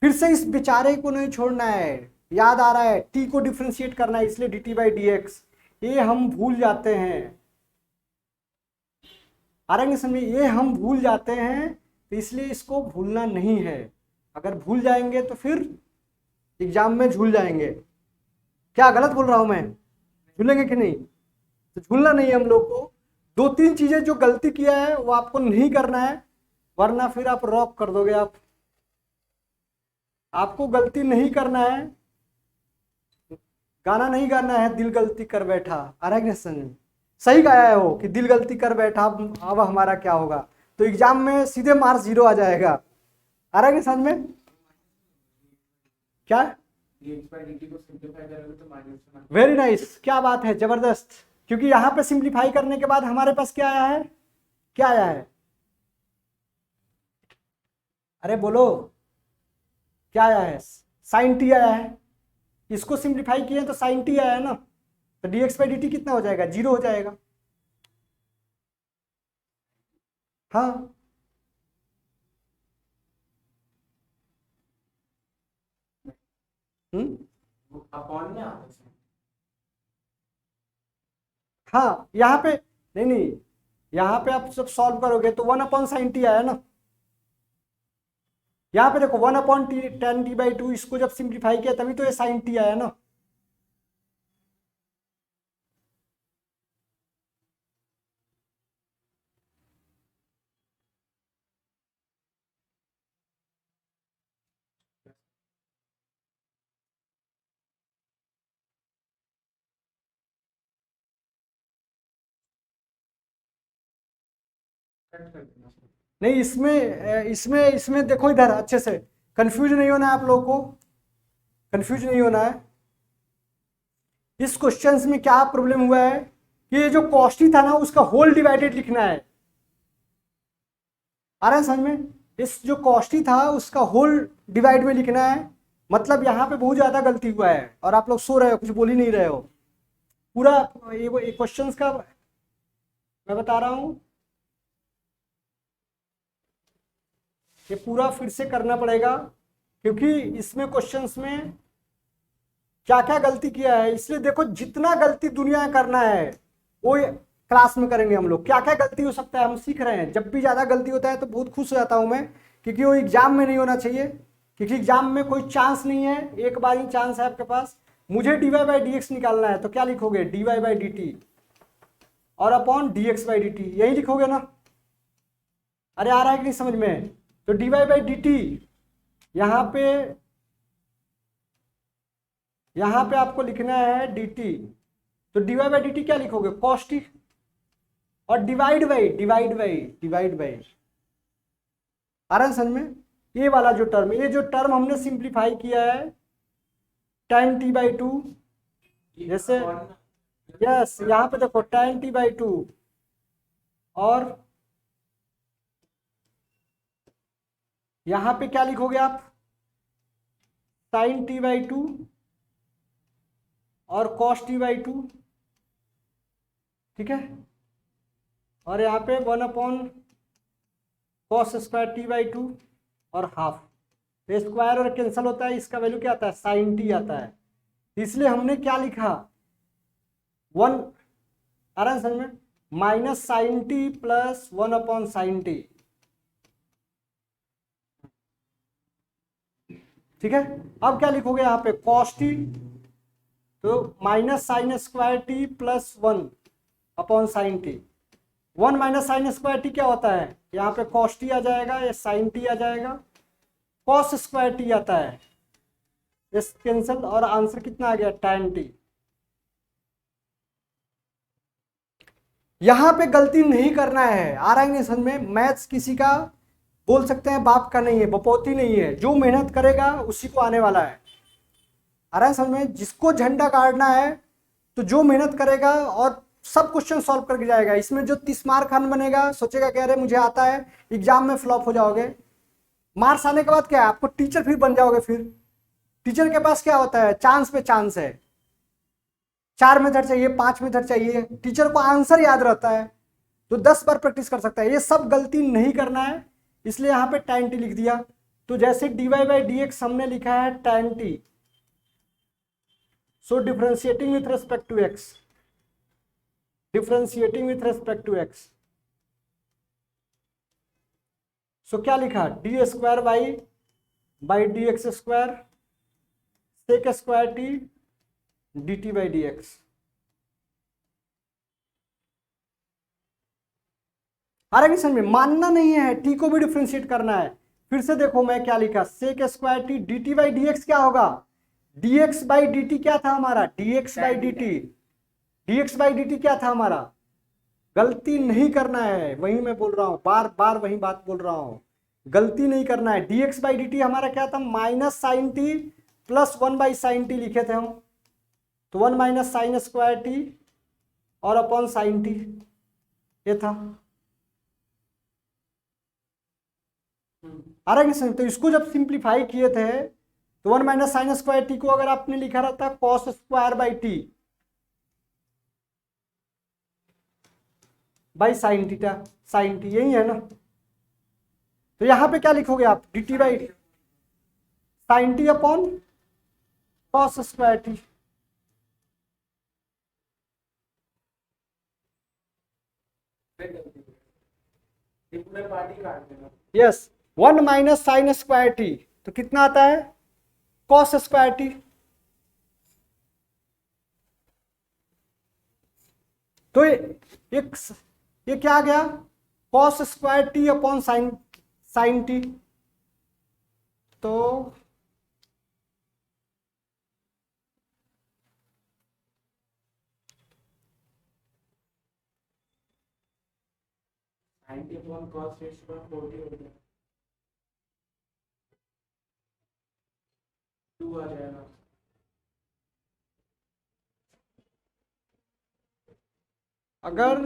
S1: फिर से इस बेचारे को नहीं छोड़ना है, याद आ रहा है t को डिफ्रेंशिएट करना है, इसलिए dt बाई डी एक्स, ये हम भूल जाते हैं, आ रहा है समझ, ये हम भूल जाते हैं, तो इसलिए इसको भूलना नहीं है। अगर भूल जाएंगे तो फिर एग्जाम में झूल जाएंगे। क्या गलत बोल रहा हूं मैं, झूलेंगे कि नहीं, तो झूलना नहीं है हम लोग को। 2-3 चीजें जो गलती किया है वो आपको नहीं करना है, वरना फिर आप रॉक कर दोगे। आपको गलती नहीं करना है, गाना नहीं गाना है दिल गलती कर बैठा, आ रहा है समझ, सही गाया है वो कि दिल गलती कर बैठा, अब हमारा क्या होगा, तो एग्जाम में सीधे मार्क्स 0 आ जाएगा। आ रहा है समझ में, क्या वेरी नाइस, क्या बात है, जबरदस्त। क्योंकि यहाँ पे सिंप्लीफाई करने के बाद हमारे पास क्या आया है, क्या आया है, अरे बोलो क्या आया है, साइन टी आया है। इसको सिंप्लीफाई किए तो साइन टी आया है ना, तो D x by D t कितना हो जाएगा, 0 हो जाएगा। हाँ हाँ यहाँ पे नहीं नहीं, यहाँ पे आप जब सॉल्व करोगे तो 1 साइन टी आया ना, यहाँ पे देखो 1 tan टी बाई टू, इसको जब सिंप्लीफाई किया तभी तो ये साइन टी आया ना। नहीं इसमें इसमें इसमें देखो इधर अच्छे से, कंफ्यूज नहीं होना है आप लोगों को, कंफ्यूज नहीं होना है। इस क्वेश्चंस में क्या प्रॉब्लम हुआ है कि ये जो कॉस्टी था ना उसका होल डिवाइडेड लिखना है, आ रहा है समझ में, इस जो कॉस्टी था उसका होल डिवाइड में लिखना है। मतलब यहाँ पे बहुत ज्यादा गलती हुआ है और आप लोग सो रहे हो, कुछ बोल ही नहीं रहे हो। पूरा ये क्वेश्चंस का मैं बता रहा हूं, ये पूरा फिर से करना पड़ेगा, क्योंकि इसमें क्वेश्चंस में क्या क्या गलती किया है, इसलिए देखो जितना गलती दुनिया में करना है वो क्लास में करेंगे हम लोग। क्या क्या गलती हो सकता है हम सीख रहे हैं। जब भी ज़्यादा गलती होता है तो बहुत खुश हो जाता हूँ मैं, क्योंकि वो एग्जाम में नहीं होना चाहिए, क्योंकि एग्जाम में कोई चांस नहीं है, एक बार ही चांस है आपके पास। मुझे D Y by D X निकालना है तो क्या लिखोगे, D Y by D T और upon D x by D T, यही लिखोगे ना। अरे आ रहा है कि नहीं समझ में। तो d Y by D t यहाँ पे आपको लिखना है डी टी, तो d Y by D t क्या लिखोगे, कॉस टी, और डिवाइड बाई आ रहा है समझ में। ये वाला जो टर्म, ये जो टर्म हमने सिंप्लीफाई किया है tan t बाई टू, जैसे यस यहाँ पे देखो tan t बाई टू, और यहाँ पे क्या लिखोगे आप, sin t बाई टू और cos t बाई टू, ठीक है। और यहाँ पे 1 cos square t by to और हाफ, स्क्वायर और कैंसिल होता है, इसका वैल्यू क्या आता है, साइन टी आता है। इसलिए हमने क्या लिखा, 1 आ रहा है समझ में, minus sine t plus 1 sine t, ठीक है। अब क्या लिखोगे यहाँ पे, कॉस टी, तो minus sine square t plus 1 sine t. 1 minus sine square t क्या होता है, यहाँ पे कॉस टी आ जाएगा, या साइन टी आ जाएगा, कॉस स्क्वायर टी आता है, इस कैंसिल, और आंसर कितना आ गया, tan टी। यहां पे गलती नहीं करना है, आ रहा है नहीं समझ में। मैथ्स किसी का बोल सकते हैं बाप का नहीं है, बपौती नहीं है, जो मेहनत करेगा उसी को आने वाला है। आ रहा है समझ में, जिसको झंडा गाड़ना है तो जो मेहनत करेगा और सब क्वेश्चन सॉल्व करके जाएगा। इसमें जो 30 मार्क खान बनेगा, सोचेगा कह रहे मुझे आता है, एग्जाम में फ्लॉप हो जाओगे। मार्क्स आने के बाद क्या है, आपको टीचर फिर बन जाओगे। फिर टीचर के पास क्या होता है, चांस पे चांस है, 4 मेथड चाहिए, 5 मेथड चाहिए, टीचर को आंसर याद रहता है तो 10 बार प्रैक्टिस कर सकता है। ये सब गलती नहीं करना है, इसलिए यहाँ पे tan t लिख दिया। तो जैसे dy बाई डी एक्स हमने लिखा है tan t, so differentiating with respect to x, differentiating with respect to x, so क्या लिखा, d square Y by D x square sec square t d t by D x. अरे समझ में, मानना नहीं है, टी को भी डिफ्रेंशिएट करना है। फिर से देखो मैं क्या लिखा, sec square t d t by D x क्या होगा, d x by D t क्या था हमारा, d x by D T, d x by D t क्या था हमारा। गलती नहीं करना है, वही मैं बोल रहा हूं, बार बार वही बात बोल रहा हूं, गलती नहीं करना है। D x by D t हमारा क्या था, minus sine t plus 1 by sine t लिखे थे हम, तो 1 माइनस साइन स्क्वायर टी और अपॉन साइन टी, ये था। आ रहा है कि, तो इसको जब सिंप्लीफाई किए थे तो 1 माइनस साइन स्क्वायर टी को अगर आपने लिखा रहता cos square by t by sine theta, sine t यही है ना। तो यहां पे क्या लिखोगे आप, d t by sine t upon cos square t. Yes, 1 minus sine square t, तो कितना आता है, कॉस स्क्वायर टी। तो ये क्या आ गया, cos square t upon sine sine t. तो अगर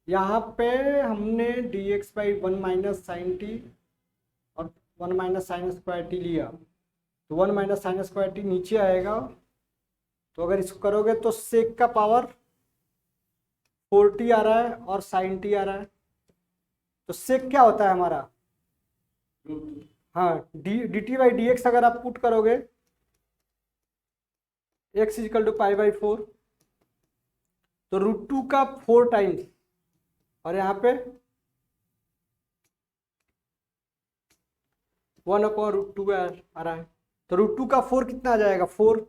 S1: यहाँ पे हमने d x by 1 minus sine t और 1 माइनस साइन स्क्वायर टी लिया, तो 1 माइनस साइन स्क्वायर टी नीचे आएगा। तो अगर इसको करोगे तो सेक का पावर 4t आ रहा है और साइन टी आ रहा है, तो सेक क्या होता है हमारा, हाँ d t by D x अगर आप पुट करोगे x is equal to pi by 4, तो √2 का 4 टाइम्स, और यहाँ पे 1/√2 आ रहा है, तो √2 का 4 कितना आ जाएगा 4,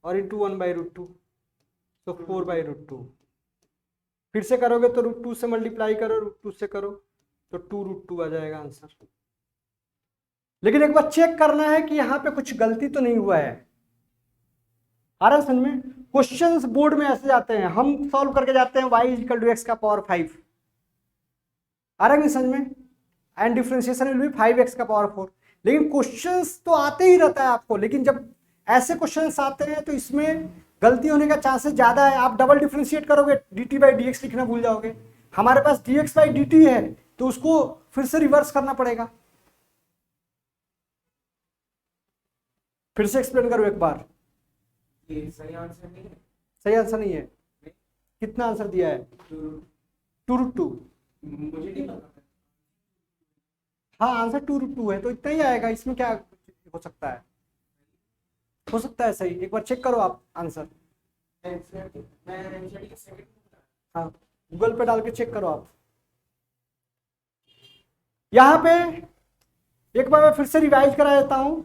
S1: और इंटू 1/√2, तो 4/√2। फिर से करोगे तो √2 से मल्टीप्लाई करो, √2 से करो तो 2√2 आ जाएगा आंसर। लेकिन एक बार चेक करना है कि यहाँ पे कुछ गलती तो नहीं हुआ है। आ रहा है समझ में? क्वेश्चंस बोर्ड में ऐसे जाते हैं, हम सॉल्व करके जाते हैं y इक्वल टू एक्स का पावर 5, आ रहा है नहीं समझ में, and differentiation will be 5x का पावर 4। लेकिन क्वेश्चंस तो आते ही रहता है आपको, लेकिन जब ऐसे क्वेश्चंस आते हैं तो इसमें गलती होने का चांसेस ज्यादा है। आप डबल डिफरेंशिएट करोगे dt बाई डी एक्स लिखना भूल जाओगे। हमारे पास dx बाई dt है तो उसको फिर से रिवर्स करना पड़ेगा। फिर से एक्सप्लेन करो एक बार।
S2: ये सही आंसर नहीं है।
S1: सही आंसर नहीं है? कितना आंसर दिया है? 2√2।
S2: मुझे नहीं पता।
S1: हाँ आंसर 2√2 है, तो इतना ही आएगा, इसमें क्या हो सकता है? हो सकता है सही। एक बार चेक करो आप आंसर, हाँ गूगल पे डाल के चेक करो आप। यहाँ पे एक बार मैं फिर से रिवाइज करा देता हूं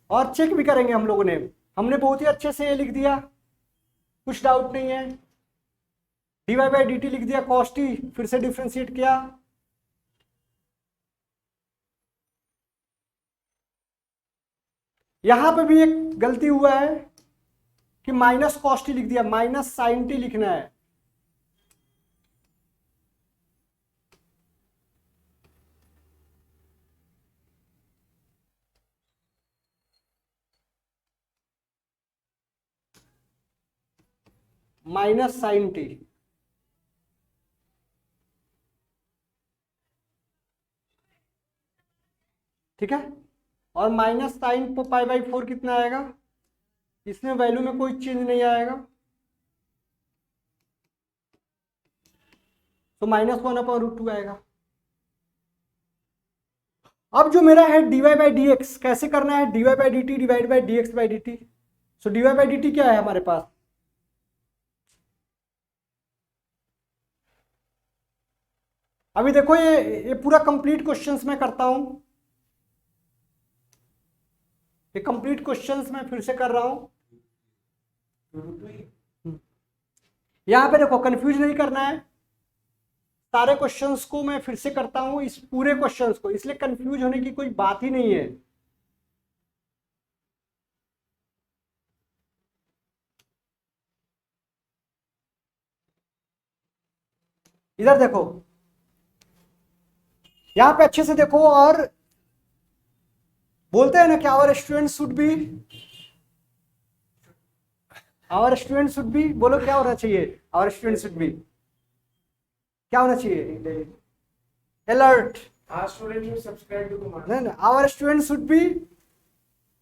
S1: और चेक भी करेंगे हम लोगों ने। हमने बहुत ही अच्छे से ये लिख दिया, कुछ डाउट नहीं है। dy बाई dt लिख दिया cos t, फिर से डिफ्रेंशिएट किया, यहां पे भी एक गलती हुआ है कि माइनस cos t लिख दिया, माइनस sin t लिखना है। माइनस sin t, ठीक है। और माइनस साइन पाई बाई 4 कितना आएगा? इसमें वैल्यू में कोई चेंज नहीं आएगा, तो -1/√2 आएगा। अब जो मेरा है dy बाई डी एक्स, कैसे करना है? dy by D T divide by D x by D T. So dy by D t क्या है हमारे पास? अभी देखो ये पूरा कंप्लीट क्वेश्चंस मैं करता हूं, ये कंप्लीट क्वेश्चंस मैं फिर से कर रहा हूं। यहां पे देखो कंफ्यूज नहीं करना है, सारे क्वेश्चंस को मैं फिर से करता हूं, इस पूरे क्वेश्चंस को, इसलिए कंफ्यूज होने की कोई बात ही नहीं है। इधर देखो, यहां पे अच्छे से देखो, और बोलते हैं ना कि our student should be, our student should be, बोलो क्या होना चाहिए? आवर स्टूडेंट शुड बी क्या होना चाहिए? Alert.
S2: Our student should subscribe to Kumar.
S1: नहीं, our student should be,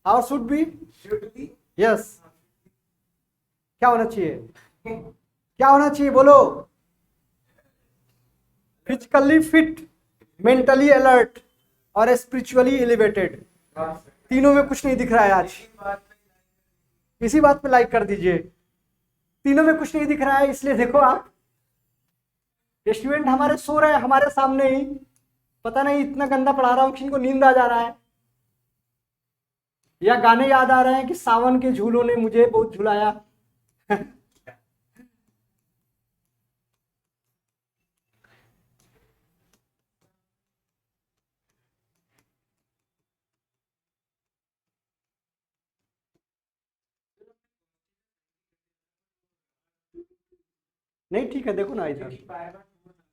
S1: our should be,
S2: Should be.
S1: Yes, क्या होना चाहिए? क्या होना चाहिए बोलो? फिजिकली फिट, मेंटली अलर्ट और स्पिरिचुअली एलिवेटेड। तीनों में कुछ नहीं दिख रहा है आज, इसी बात पे लाइक कर दीजिए। तीनों में कुछ नहीं दिख रहा है, इसलिए देखो आप, स्टूडेंट हमारे सो रहे हैं हमारे सामने ही, पता नहीं इतना गंदा पढ़ा रहा हूं कि इनको नींद आ जा रहा है, या गाने याद आ रहे हैं कि सावन के झूलों ने मुझे बहुत झुलाया। नहीं ठीक है, देखो ना इधर,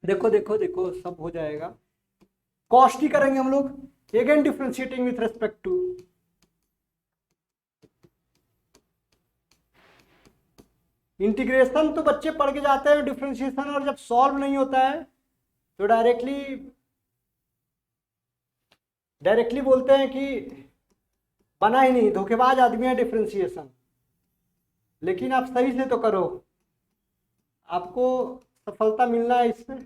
S1: देखो देखो देखो, सब हो जाएगा। कॉस्ट ही करेंगे हम लोग, again differentiating with respect to, integration तो बच्चे पढ़ के जाते हैं, डिफरेंशिएशन और जब सॉल्व नहीं होता है तो डायरेक्टली बोलते हैं कि बना ही नहीं, धोखेबाज आदमी है डिफरेंशिएशन। लेकिन आप सही से तो करो, आपको सफलता मिलना है इसमें।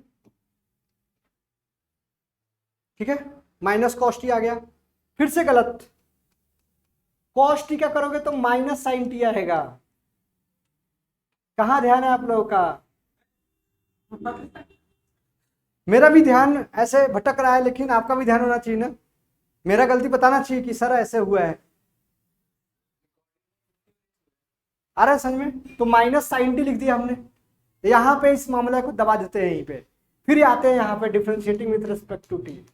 S1: ठीक है, माइनस कॉस टी आ गया। फिर से गलत, कॉस टी क्या करोगे तो माइनस साइन टी आएगा। कहाँ ध्यान है आप लोगों का? मेरा भी ध्यान ऐसे भटक रहा है, लेकिन आपका भी ध्यान होना चाहिए ना, मेरा गलती बताना चाहिए कि सर ऐसे हुआ है। आ रहा है समझ में? तो माइनस साइन टी लिख दिया हमने, यहाँ पे इस मामले को दबा देते हैं यहीं पे, फिर आते हैं यहाँ पे differentiating with respect to t.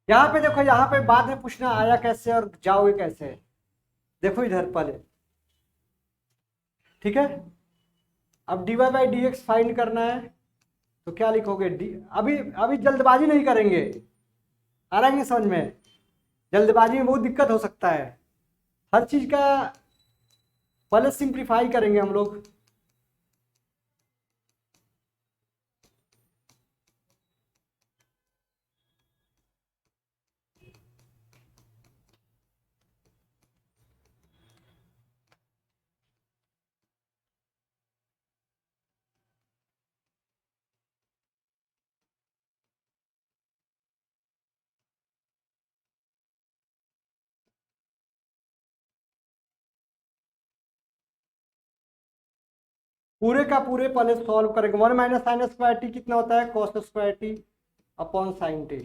S1: यहाँ पे देखो, यहाँ पे बाद में पूछना आया कैसे और जाओगे कैसे। देखो इधर पहले, ठीक है। अब dy by D x find करना है, तो क्या लिखोगे? अभी अभी जल्दबाजी नहीं करेंगे, आ रहा है नहीं समझ में? जल्दबाजी में बहुत दिक्कत हो सकता है, हर चीज का पहले सिंप्लीफाई करेंगे हम लोग। पूरे का पूरे पहले सॉल्व करेंगे। 1 माइनस साइन स्क्वायर टी कितना होता है? Cos square t upon sine t.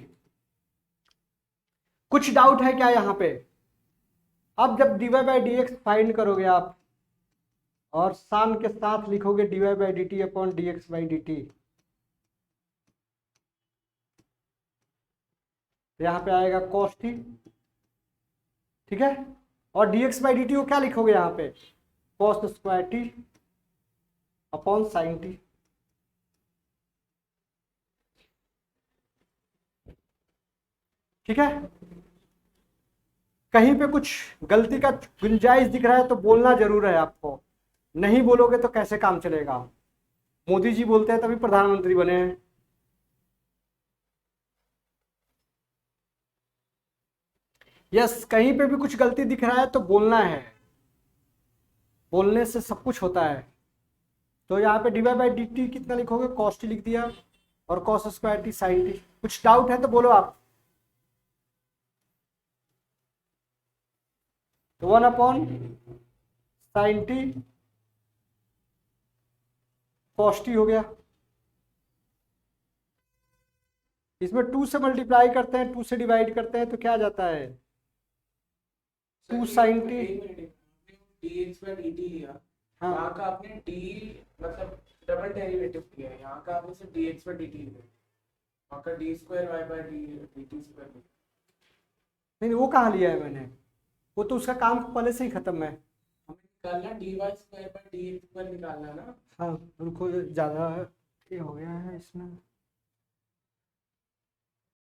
S1: कुछ डाउट है क्या यहाँ पे? अब जब dy by D x find करोगे आप, और साइन के साथ लिखोगे dy by D T upon D x by D t, यहाँ पे आएगा कॉस टी, ठीक है। और dx बाई डी टी को क्या लिखोगे यहाँ पे? Cos square t upon sine t. ठीक है, कहीं पे कुछ गलती का गुंजाइश दिख रहा है तो बोलना जरूर है आपको, नहीं बोलोगे तो कैसे काम चलेगा? मोदी जी बोलते हैं तभी प्रधानमंत्री बने हैं। यस, कहीं पे भी कुछ गलती दिख रहा है तो बोलना है, बोलने से सब कुछ होता है। तो यहाँ पे dy बाई डी टी कितना लिखोगे? कॉस टी लिख दिया, और cos square t sine t. कुछ डाउट है तो बोलो आप। तो 1 upon sine t cos t हो गया। इसमें 2 से मल्टीप्लाई करते हैं, 2 से डिवाइड करते हैं तो क्या आ जाता है? 2 sine t.
S2: dx by dt लिया,
S1: हाँ,
S2: यहाँ का आपने d मतलब डबल डेरिवेटिव किया है, यहाँ का आपने सिर्फ dx बाई dt लिया, वहाँ का d square y by dt square.
S1: नहीं वो कहाँ लिया है मैंने? वो तो उसका काम पहले से ही खत्म है।
S2: हमें निकालना dy square by dx square निकालना ना।
S1: हाँ, रुको, ज़्यादा ये हो गया है इसमें।